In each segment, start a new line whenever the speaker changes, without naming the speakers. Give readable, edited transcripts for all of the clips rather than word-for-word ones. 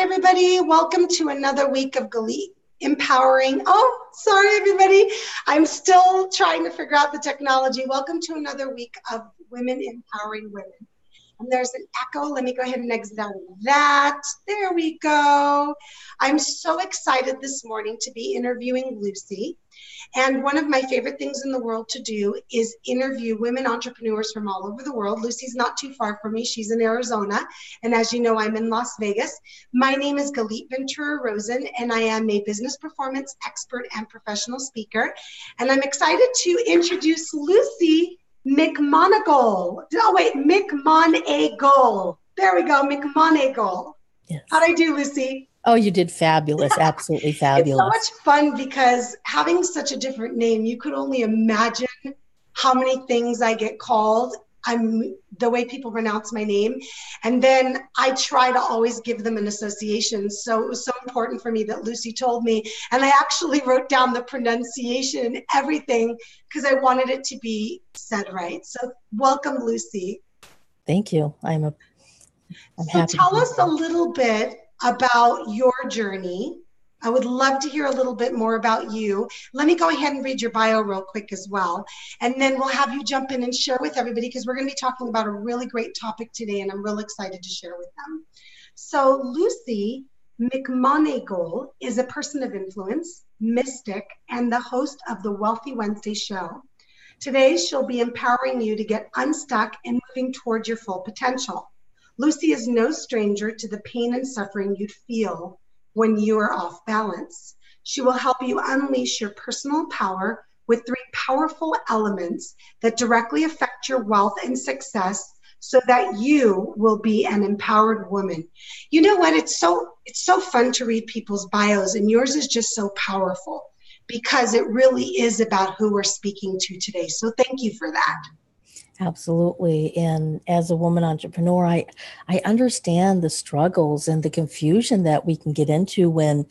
everybody. Welcome to another week of empowering. Oh, sorry, everybody. I'm still trying to figure out the technology. Welcome to another week of Women Empowering Women. And there's an echo. Let me go ahead and exit out of that. There we go. I'm so excited this morning to be interviewing Luci. And one of my favorite things in the world to do is interview women entrepreneurs from all over the world. Luci's not too far from me. She's in Arizona. And as you know, I'm in Las Vegas. My name is Galit Ventura Rosen, and I am a business performance expert and professional speaker. And I'm excited to introduce Luci McMonaglo. Oh, wait, McMonaglo. There we go, McMonaglo.
Yes.
How'd I do, Luci?
Oh, you did fabulous. Absolutely fabulous.
It's so much fun because having such a different name, you could only imagine how many things I get called. The way people pronounce my name. And then I try to always give them an association. So it was so important for me that Luci told me. And I actually wrote down the pronunciation and everything because I wanted it to be said right. So welcome, Luci.
Thank you. I'm
So
happy.
tell us a little bit about your journey. I would love to hear a little bit more about you. Let me go ahead and read your bio real quick as well. And then we'll have you jump in and share with everybody because we're going to be talking about a really great topic today and I'm real excited to share with them. So Luci McMonaglo is a person of influence, mystic, and the host of the Wealthy Wednesday show. Today, she'll be empowering you to get unstuck and moving towards your full potential. Luci is no stranger to the pain and suffering you'd feel when you are off balance. She will help you unleash your personal power with 3 powerful elements that directly affect your wealth and success so that you will be an empowered woman. You know what? It's so fun to read people's bios, and yours is just so powerful because it really is about who we're speaking to today. So thank you for that.
Absolutely. And as a woman entrepreneur, I understand the struggles and the confusion that we can get into when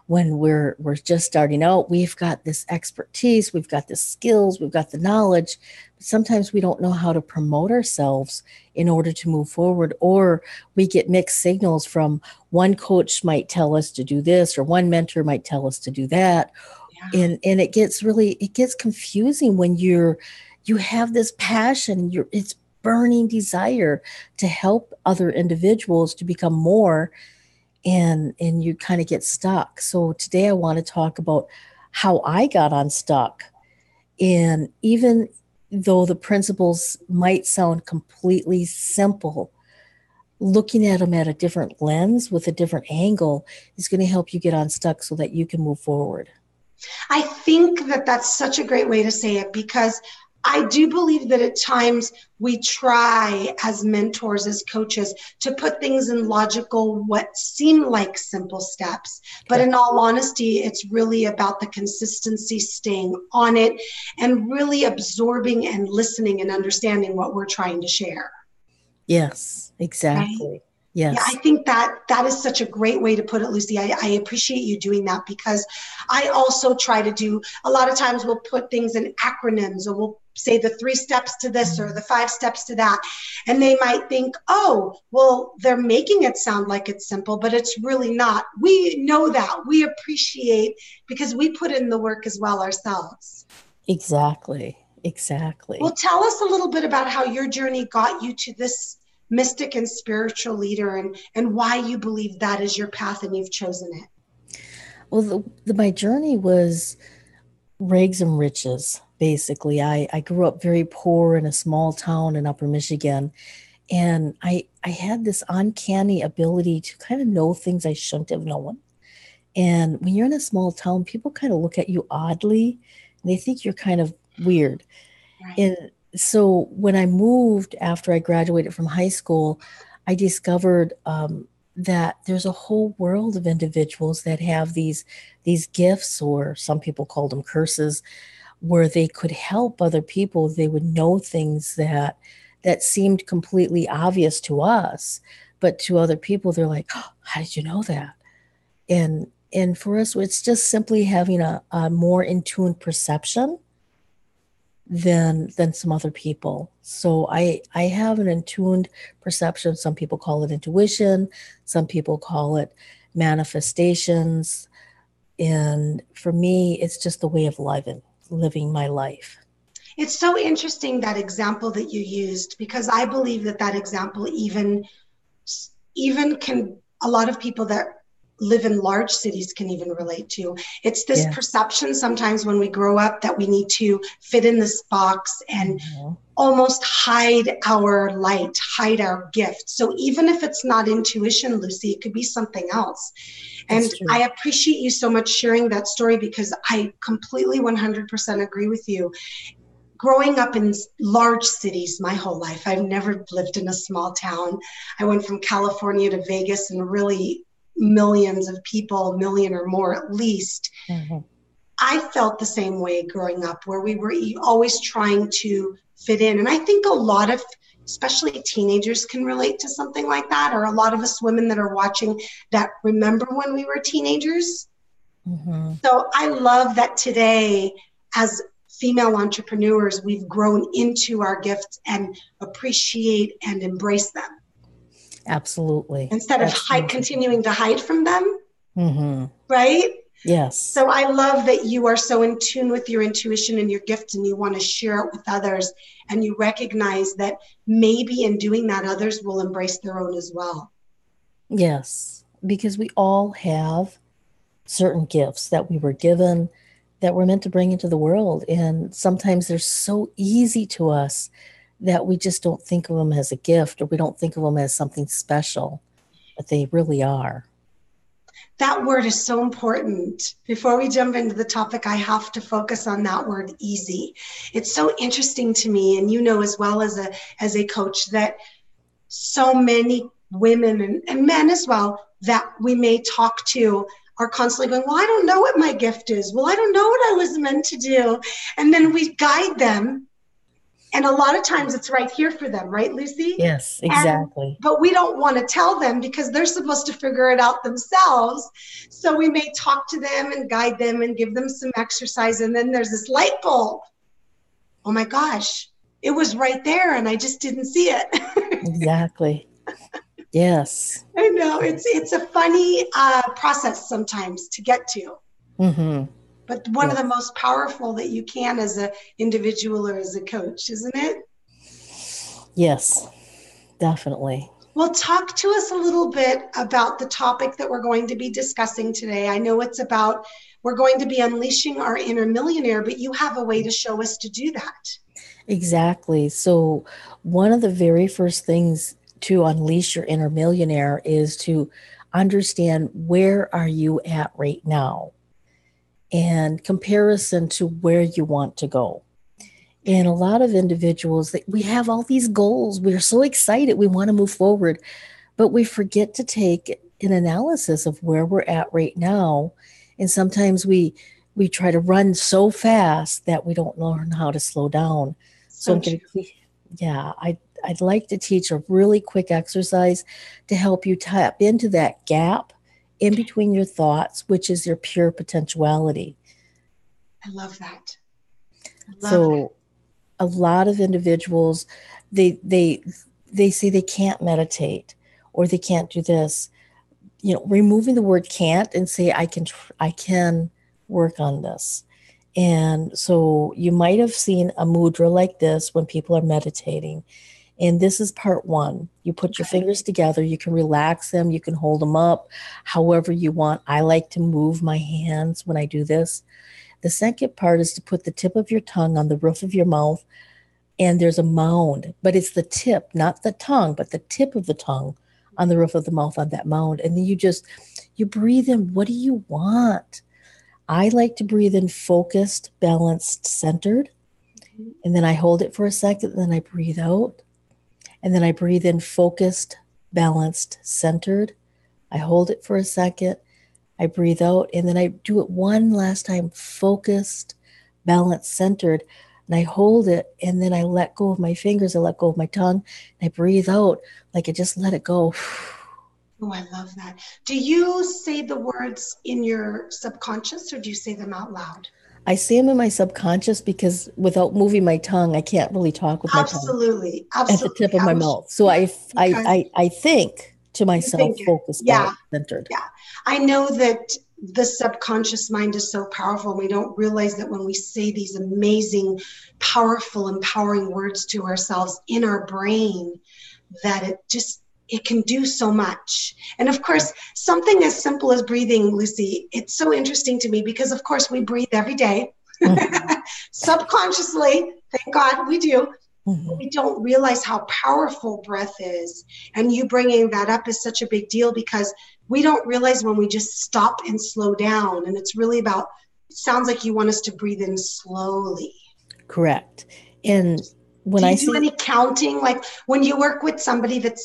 we're just starting out. We've got this expertise, we've got the skills, we've got the knowledge, but sometimes we don't know how to promote ourselves in order to move forward, or we get mixed signals from one coach might tell us to do this, or one mentor might tell us to do that. Yeah. And it gets confusing when you have this passion, it's burning desire to help other individuals to become more, and you kind of get stuck. So today I want to talk about how I got unstuck. And even though the principles might sound completely simple, looking at them at a different lens with a different angle is going to help you get unstuck so that you can move forward.
I think that that's such a great way to say it because I do believe that at times we try as mentors, as coaches, to put things in logical, what seem like simple steps. But in all honesty, it's really about the consistency, staying on it, and really absorbing and listening and understanding what we're trying to share.
Yes, exactly. Right? Yes.
Yeah, I think that is such a great way to put it, Luci. I appreciate you doing that because I also try to do, a lot of times we'll put things in acronyms or we'll say the 3 steps to this or the 5 steps to that. And they might think, oh, well, they're making it sound like it's simple, but it's really not. We know that. We appreciate because we put in the work as well ourselves.
Exactly. Exactly.
Well, tell us a little bit about how your journey got you to this mystic and spiritual leader and why you believe that is your path and you've chosen it.
Well, my journey was rags and riches, basically. I grew up very poor in a small town in Upper Michigan, and I had this uncanny ability to kind of know things I shouldn't have known. And when you're in a small town, people kind of look at you oddly, and they think you're kind of weird. Right. And so when I moved after I graduated from high school, I discovered that there's a whole world of individuals that have these gifts, or some people call them curses, where they could help other people. They would know things that seemed completely obvious to us, but to other people, they're like, oh, how did you know that? And for us, it's just simply having a more in tune perception than some other people. So I have an attuned perception. Some people call it intuition. Some people call it manifestations. And for me, it's just the way of living my life.
It's so interesting, that example that you used, because I believe that that example even can, a lot of people that live in large cities can even relate to. It's this
Yes.
perception sometimes when we grow up that we need to fit in this box and almost hide our light, hide our gift. So even if it's not intuition, Luci, it could be something else. And
That's true.
I appreciate you so much sharing that story, because I completely 100% agree with you. Growing up in large cities my whole life, I've never lived in a small town. I went from California to Vegas, and really millions of people, a million or more at least.
Mhm.
I felt the same way growing up, where we were always trying to fit in. And I think a lot of, especially teenagers, can relate to something like that, or a lot of us women that are watching that remember when we were teenagers.
Mhm.
So I love that today, as female entrepreneurs, we've grown into our gifts and appreciate and embrace them
Absolutely.
instead of
Absolutely.
continuing to hide from them,
Mhm.
right?
Yes.
So I love that you are so in tune with your intuition and your gift, and you want to share it with others, and you recognize that maybe in doing that, others will embrace their own as well.
Yes. Because we all have certain gifts that we were given that we're meant to bring into the world. And sometimes they're so easy to us that we just don't think of them as a gift, or we don't think of them as something special, but they really are.
That word is so important. Before we jump into the topic, I have to focus on that word, easy. It's so interesting to me, and you know as well as a coach, that so many women and men as well that we may talk to are constantly going, well, I don't know what my gift is. Well, I don't know what I was meant to do. And then we guide them. And a lot of times it's right here for them, right, Luci?
Yes,
And
exactly.
but we don't want to tell them, because they're supposed to figure it out themselves. So we may talk to them and guide them and give them some exercise. And then there's this light bulb. Oh my gosh, it was right there and I just didn't see it.
Exactly. Yes.
I know it's a funny process sometimes to get to,
Mm-hmm.
but one of the
Yes.
most powerful that you can as an individual or as a coach, isn't it?
Yes, definitely.
Well, talk to us a little bit about the topic that we're going to be discussing today. I know it's about, we're going to be unleashing our inner millionaire, but you have a way to show us to do that.
Exactly. So, one of the very first things to unleash your inner millionaire is to understand, where are you at right now, and comparison to where you want to go. And a
Okay.
lot of individuals, that we have all these goals, we're so excited, we want to move forward, but we forget to take an analysis of where we're at right now. And sometimes we try to run so fast that we don't learn how to slow down. So
So
I'm
true.
going to, yeah, I'd like to teach a really quick exercise to help you tap into that gap in
Okay.
between your thoughts, which is your pure potentiality.
I love that. I love that.
So a lot of individuals, they they they say they can't meditate, or they can't do this. Removing the word can't and say I can work on this. And so you might have seen a mudra like this when people are meditating. And this is part one. You put your
Okay.
fingers together, you can relax them, you can hold them up however you want. I like to move my hands when I do this. The second part is to put the tip of your tongue on the roof of your mouth, and there's a mound, but it's the tip, not the tongue, but the tip of the tongue on the roof of the mouth, on that mound. And then you breathe in. What do you want? I like to breathe in focused, balanced, centered. And then I hold it for a second, and then I breathe out. And then I breathe in focused, balanced, centered. I hold it for a second. I breathe out, and then I do it one last time, focused, balanced, centered. And I hold it, and then I let go of my fingers. I let go of my tongue, and I breathe out like I just let it go.
Oh, I love that. Do you say the words in your subconscious, or do you say them out loud?
I say them in my subconscious because without moving my tongue, I can't really talk with my tongue
Absolutely.
at the tip
Absolutely.
of
I
my
was,
mouth. So
because
I think. to
You
myself,
think it.
focused,
Yeah.
balanced, centered.
Yeah. I know that the subconscious mind is so powerful. We don't realize that when we say these amazing, powerful, empowering words to ourselves in our brain, that it can do so much. And of course, something as simple as breathing, Lucy, it's so interesting to me because of course we breathe every day. Subconsciously, thank God we do. We don't realize how powerful breath is. And you bringing that up is such a big deal because we don't realize when we just stop and slow down. And it's really about, it sounds like you want us to breathe in slowly.
Correct. And when
Do
I
you do
see,
any counting? Like when you work with somebody that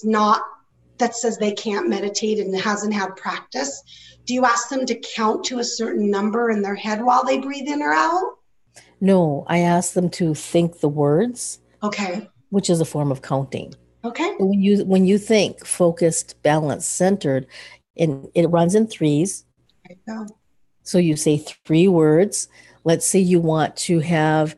says they can't meditate and hasn't had practice, do you ask them to count to a certain number in their head while they breathe in or out?
no, I ask them to think the words,
Okay.
which is a form of counting.
Okay.
So when you think focused, balanced, centered, and it runs in threes.
There you go.
So you say three words. Let's say you want to have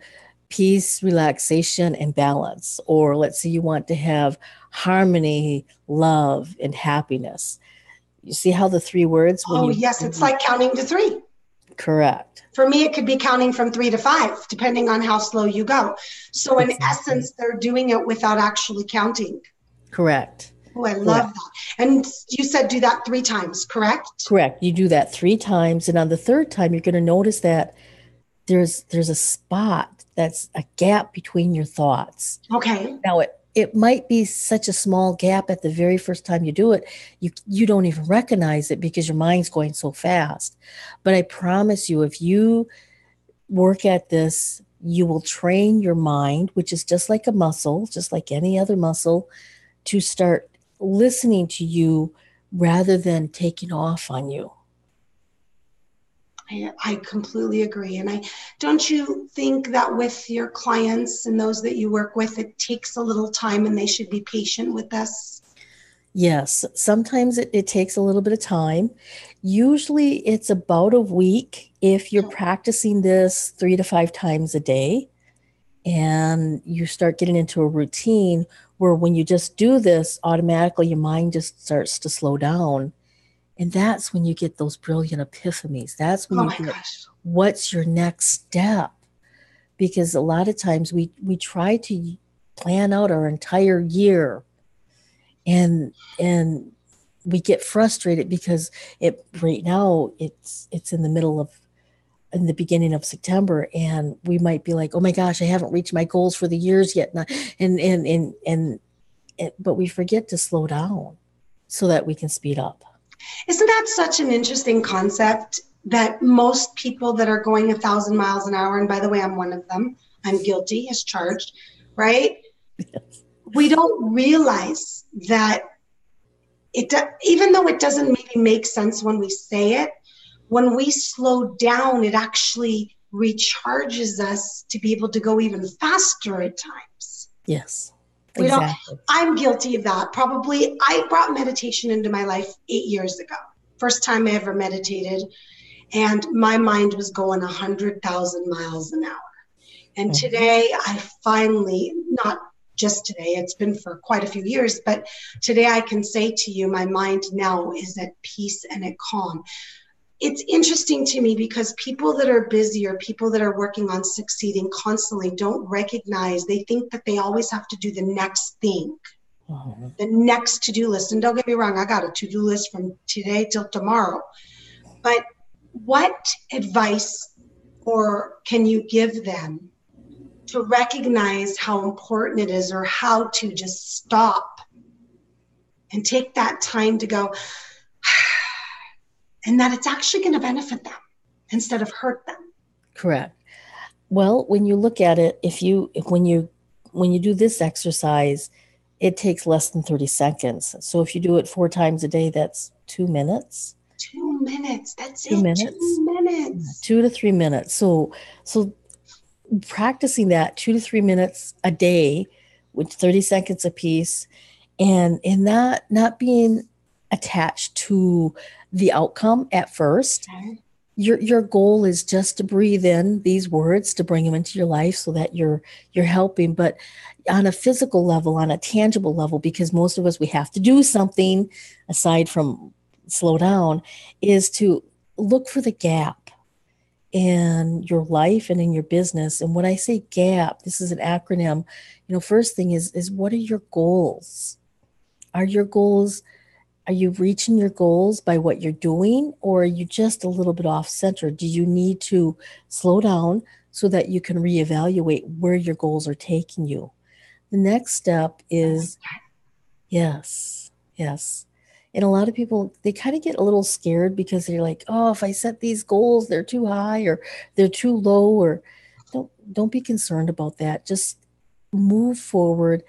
peace, relaxation, and balance. Or let's say you want to have harmony, love, and happiness. You see how the three words,
Oh, yes. It's like counting to three.
correct.
For me, it could be counting from 3 to 5, depending on how slow you go. So in
Exactly.
essence, they're doing it without actually counting.
Correct.
Oh, I love
Correct.
that. And you said do that 3 times, correct?
Correct. You do that three times. And on the third time, you're going to notice that there's a spot that's a gap between your thoughts.
Okay.
Now it might be such a small gap at the very first time you do it, you don't even recognize it because your mind's going so fast. But I promise you, if you work at this, you will train your mind, which is just like a muscle, just like any other muscle, to start listening to you rather than taking off on you.
I completely agree. And don't you think that with your clients and those that you work with, it takes a little time and they should be patient with us?
Yes, sometimes it takes a little bit of time. Usually it's about a week if you're practicing this 3 to 5 times a day and you start getting into a routine where when you just do this, automatically your mind just starts to slow down. And that's when you get those brilliant epiphanies. That's when
Oh
you
my
get
gosh.
what's your next step? Because a lot of times we try to plan out our entire year and we get frustrated because it right now it's in the beginning of September and we might be like, oh my gosh, I haven't reached my goals for the years yet. But we forget to slow down so that we can speed up.
Isn't that such an interesting concept that most people that are going 1,000 miles an hour, and by the way, I'm one of them, I'm guilty as charged, right?
Yes.
We don't realize that even though it doesn't maybe make sense when we say it, when we slow down, it actually recharges us to be able to go even faster at times.
Yes,
We don't,
exactly.
I'm guilty of that. Probably I brought meditation into my life 8 years ago. First time I ever meditated, and my mind was going 100,000 miles an hour. And today I finally, not just today, it's been for quite a few years, but today I can say to you, my mind now is at peace and at calm. It's interesting to me because people that are busy or people that are working on succeeding constantly don't recognize, they think that they always have to do the next thing, the next to-do list. And don't get me wrong, I got a to-do list from today till tomorrow. But what advice or can you give them to recognize how important it is or how to just stop and take that time to go, and that it's actually going to benefit them instead of hurt them?
Correct. Well, when you look at it, when you do this exercise, it takes less than 30 seconds. So if you do it 4 times a day, that's 2 minutes.
2 minutes. That's
2 minutes.
2 minutes.
2 to 3 minutes. So practicing that 2 to 3 minutes a day with 30 seconds apiece and not being attached to the outcome at first.
Okay.
Your goal is just to breathe in these words, to bring them into your life so that you're helping, but on a physical level, on a tangible level, because most of us, we have to do something aside from slow down, is to look for the gap in your life and in your business. And when I say gap, this is an acronym. First thing is what are your goals? Are your goals, are you reaching your goals by what you're doing, or are you just a little bit off center? Do you need to slow down so that you can reevaluate where your goals are taking you? The next step is yes, yes. And a lot of people, they kind of get a little scared because they're like, oh, if I set these goals, they're too high or they're too low, or don't be concerned about that. Just move forward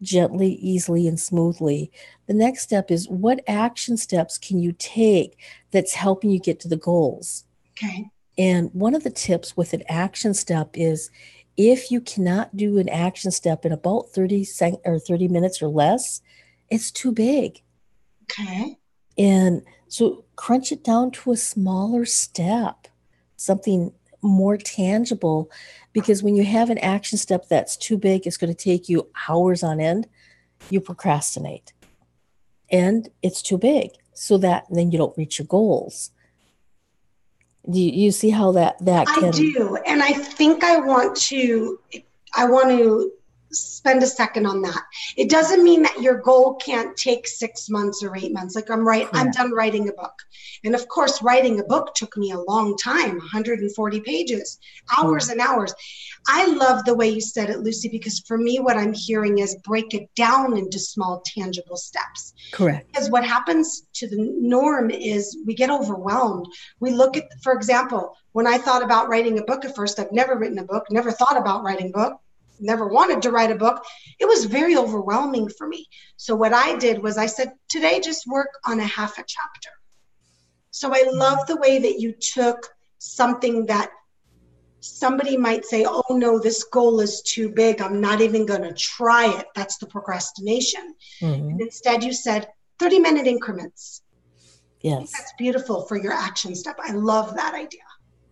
gently, easily, and smoothly. The next step is what action steps can you take that's helping you get to the goals?
Okay.
And one of the tips with an action step is if you cannot do an action step in about 30 minutes or less, it's too big.
Okay.
And so crunch it down to a smaller step, something more tangible, because when you have an action step that's too big, it's going to take you hours on end, you procrastinate. And it's too big, so that then you don't reach your goals. Do you see how that
I
can?
do. And I think I want to spend a second on that. It doesn't mean that your goal can't take 6 months or 8 months. Like I'm
Correct.
done writing a book. And of course, writing a book took me a long time, 140 pages, hours and hours. I love the way you said it, Lucy, because for me, what I'm hearing is break it down into small, tangible steps.
Correct.
Because what happens to the norm is we get overwhelmed. We look at, for example, when I thought about writing a book at first, I've never written a book, never thought about writing a book, never wanted to write a book. It was very overwhelming for me. So what I did was I said, today, just work on a half a chapter. So I love the way that you took something that somebody might say, oh no, this goal is too big. I'm not even going to try it. That's the procrastination. And
Mm-hmm.
instead you said 30-minute increments. I think
Yes.
that's beautiful for your action step. I love that idea.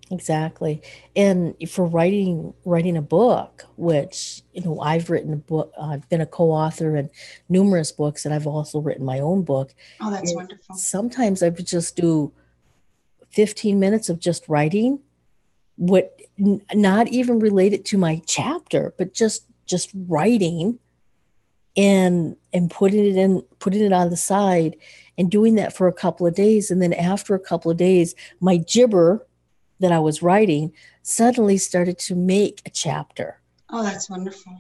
Exactly. And for writing a book, which, I've written a book, I've been a co-author in numerous books, and I've also written my own book.
Oh, that's
Is
wonderful.
sometimes I would just do 15 minutes of just writing, what not even related to my chapter, but just writing and putting it on the side and doing that for a couple of days. And then after a couple of days, my gibber that I was writing suddenly started to make a chapter.
Oh, that's wonderful.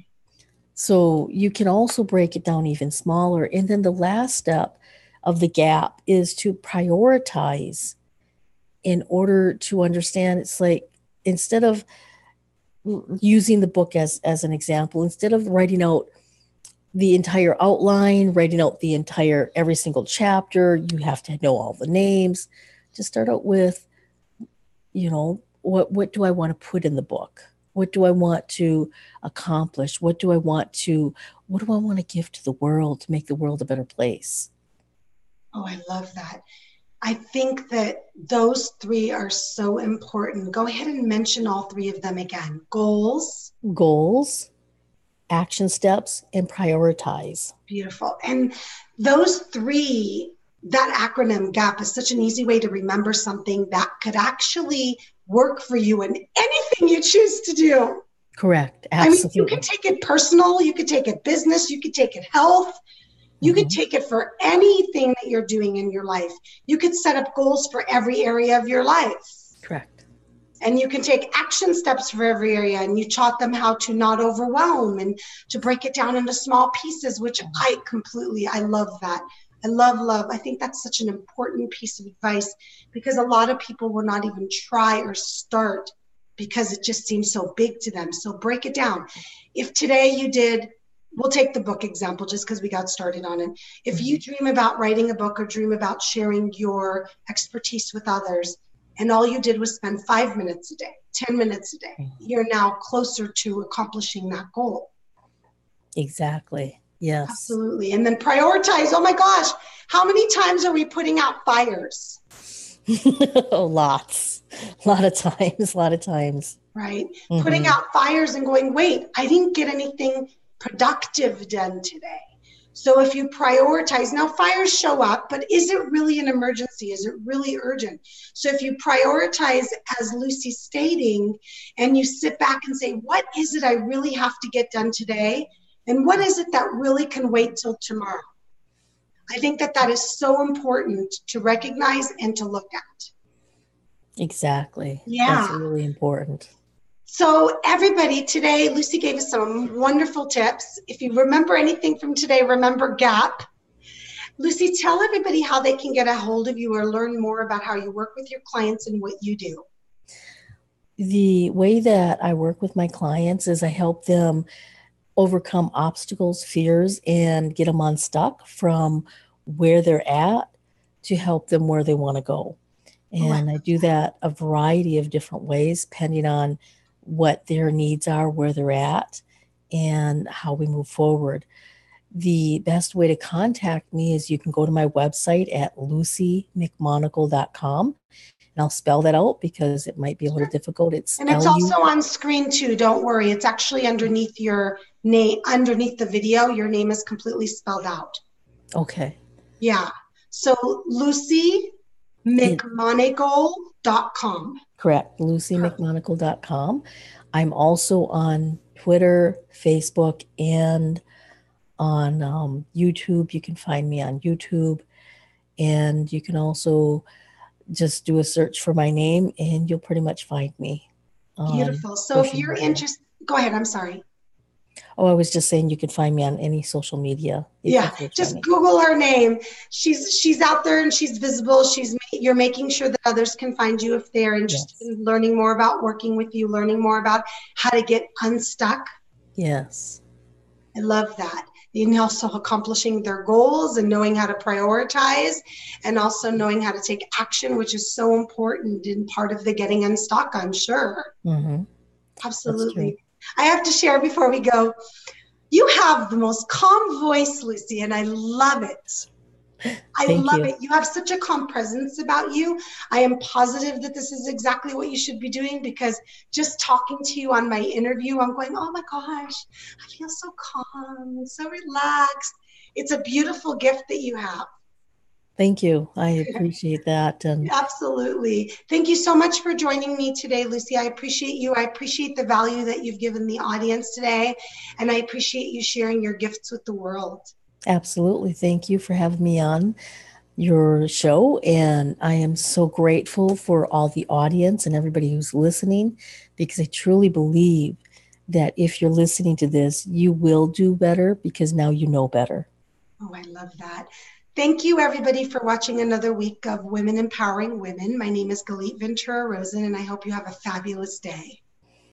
So you can also break it down even smaller. And then the last step of the gap is to prioritize in order to understand. It's like, instead of using the book as an example, instead of writing out the entire outline, writing out the entire every single chapter, you have to know all the names. Just start out with, what do I want to put in the book? What do I want to accomplish? What do I want to give to the world to make the world a better place?
Oh, I love that. I think that those three are so important. Go ahead and mention all three of them again. Goals.
Goals, action steps, and prioritize.
Beautiful. And those three, that acronym GAP is such an easy way to remember something that could actually work for you in anything you choose to do.
Correct.
I mean, you can
Absolutely.
take it personal, you could take it business, you could take it health, you could
Mm-hmm.
take it for anything that you're doing in your life. You could set up goals for every area of your life.
Correct.
And you can take action steps for every area, and you taught them how to not overwhelm and to break it down into small pieces, which I love that. I love. I think that's such an important piece of advice, because a lot of people will not even try or start because it just seems so big to them. So break it down. If today you did, we'll take the book example just because we got started on it. If you dream about writing a book or dream about sharing your expertise with others, and all you did was spend 5 minutes a day, 10 minutes a day, you're now closer to accomplishing that goal.
Exactly. Yes.
Absolutely. And then prioritize. Oh my gosh, how many times are we putting out fires?
Lots, a lot of times, a lot of times.
Right? Putting
Hmm.
out fires and going, wait, I didn't get anything productive done today. So if you prioritize, now fires show up, but is it really an emergency? Is it really urgent? So if you prioritize, as Lucy's stating, and you sit back and say, what is it I really have to get done today? And what is it that really can wait till tomorrow? I think that that is so important to recognize and to look at.
Exactly. That's
Yeah.
really important.
So everybody, today, Lucy gave us some wonderful tips. If you remember anything from today, remember GAP. Lucy, tell everybody how they can get a hold of you or learn more about how you work with your clients and what you do.
The way that I work with my clients is I help them overcome obstacles, fears, and get them unstuck from where they're at to help them where they want to go.
Oh,
And I do that a variety of different ways, depending on what their needs are, where they're at, and how we move forward. The best way to contact me is you can go to my website at lucimcmonagle.com. And I'll spell that out because it might be a little difficult. It's
and it's
L-U.
also on screen too. Don't worry. It's actually underneath your name, underneath the video. Your name is completely spelled out.
Okay.
Yeah. So
It,
lucimcmonagle.com.
correct.
Perfect.
lucimcmonagle.com. I'm also on Twitter, Facebook, and on YouTube. You can find me on YouTube. And you can also just do a search for my name and you'll pretty much find me on
Beautiful. So if
social
you're
media.
interested, go ahead. I'm sorry.
Oh, I was just saying you can find me on any social media if you
Yeah,
search on
just
me.
Google her name. She's out there and she's visible. You're making sure that others can find you if they're interested
Yes.
in learning more about working with you, learning more about how to get unstuck.
Yes.
I love that. And also accomplishing their goals and knowing how to prioritize and also knowing how to take action, which is so important in part of the getting unstuck, I'm sure.
Hmm. That's true.
Absolutely. I have to share before we go. You have the most calm voice, Lucy, and I love it. I
Thank
love
you.
it. You have such a calm presence about you. I am positive that this is exactly what you should be doing because just talking to you on my interview, I'm going, oh my gosh, I feel so calm and so relaxed. It's a beautiful gift that you have.
Thank you. I appreciate that. And
Absolutely. Thank you so much for joining me today, Lucy. I appreciate you. I appreciate the value that you've given the audience today. And I appreciate you sharing your gifts with the world.
absolutely. Thank you for having me on your show. And I am so grateful for all the audience and everybody who's listening because I truly believe that if you're listening to this, you will do better because now you know better.
Oh, I love that. Thank you, everybody, for watching another week of Women Empowering Women. My name is Galit Ventura Rosen, and I hope you have a fabulous day.